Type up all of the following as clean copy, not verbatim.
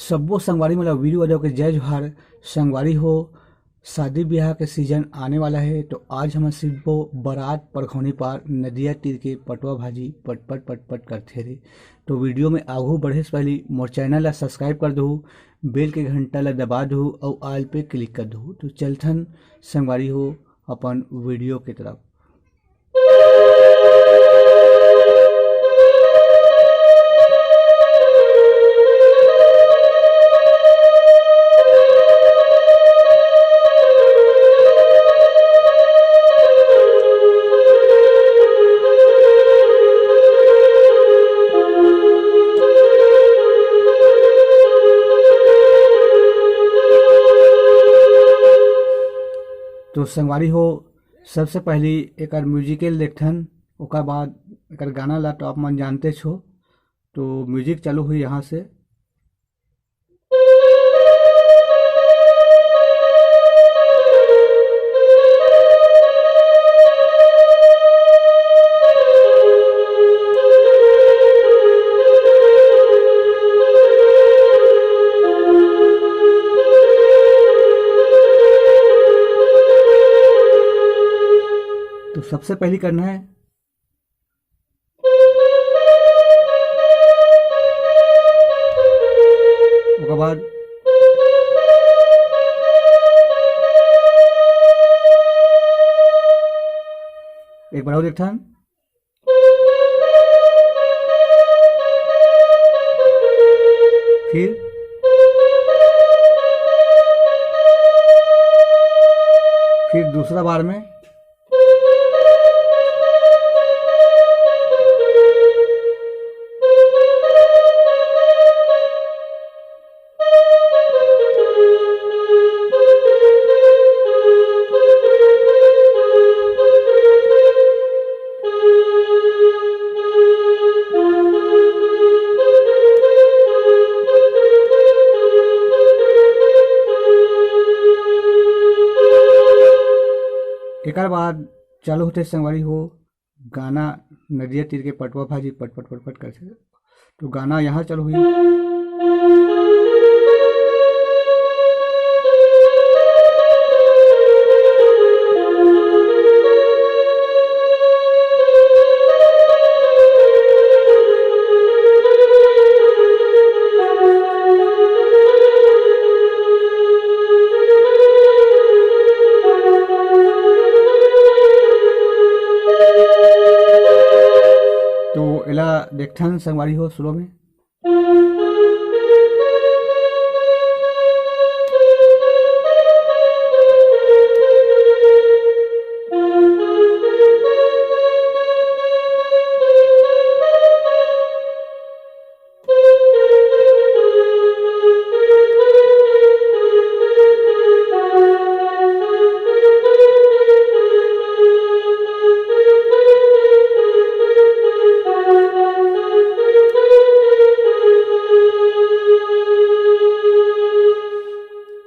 सब्बो संगवारी मतलब वीरू यादव के जय जोहार। संगवारी हो, शादी ब्याह के सीजन आने वाला है, तो आज हम सिर्फो बारात परखौनी पार नदिया तीर के पटवा भाजी पटपट पटपट करते रहे। तो वीडियो में आगू बढ़े से पहले मोर चैनल ला सब्सक्राइब कर दो, बेल के घंटा ला दबा दो और आल पे क्लिक कर दो। तो चलथन संगवारी हो अपन वीडियो की तरफ। तो संगवारी हो, सबसे पहले एक म्यूजिकल देखथन, ओकर बाद एक गाना ला तो आप मन जानते छो। तो म्यूजिक चालू हुई यहाँ से। तो सबसे पहले करना है उसके बाद एक बार और देखथन। फिर दूसरा बार में एक बाद चालू होते संगवारी हो गाना नदिया तीर के पटवा भाजी पटपट पटपट करते। तो गाना यहाँ चालू हुई। तो एला देखथन संगवारी हो शुरू में।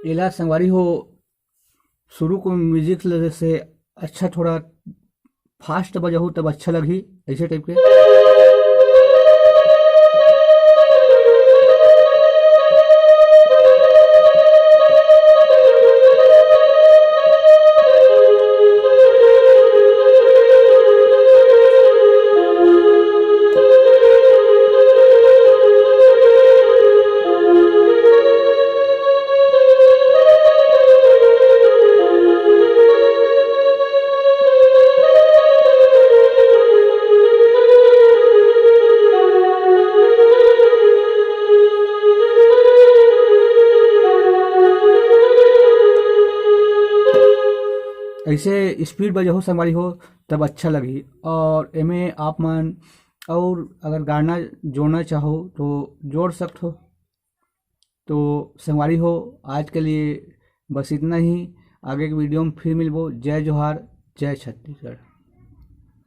एला संगवारी हो शुरू को म्यूजिक से अच्छा थोड़ा फास्ट बजाहू तब अच्छा लगी, ऐसे टाइप के। ऐसे स्पीड बजाहो संगवारी हो तब अच्छा लगी। और एमे आप मन और अगर गाना जोड़ना चाहो तो जोड़ सकते हो। तो संगवारी हो आज के लिए बस इतना ही। आगे के वीडियो में फिर मिलबो। जय जोहार, जय छत्तीसगढ़।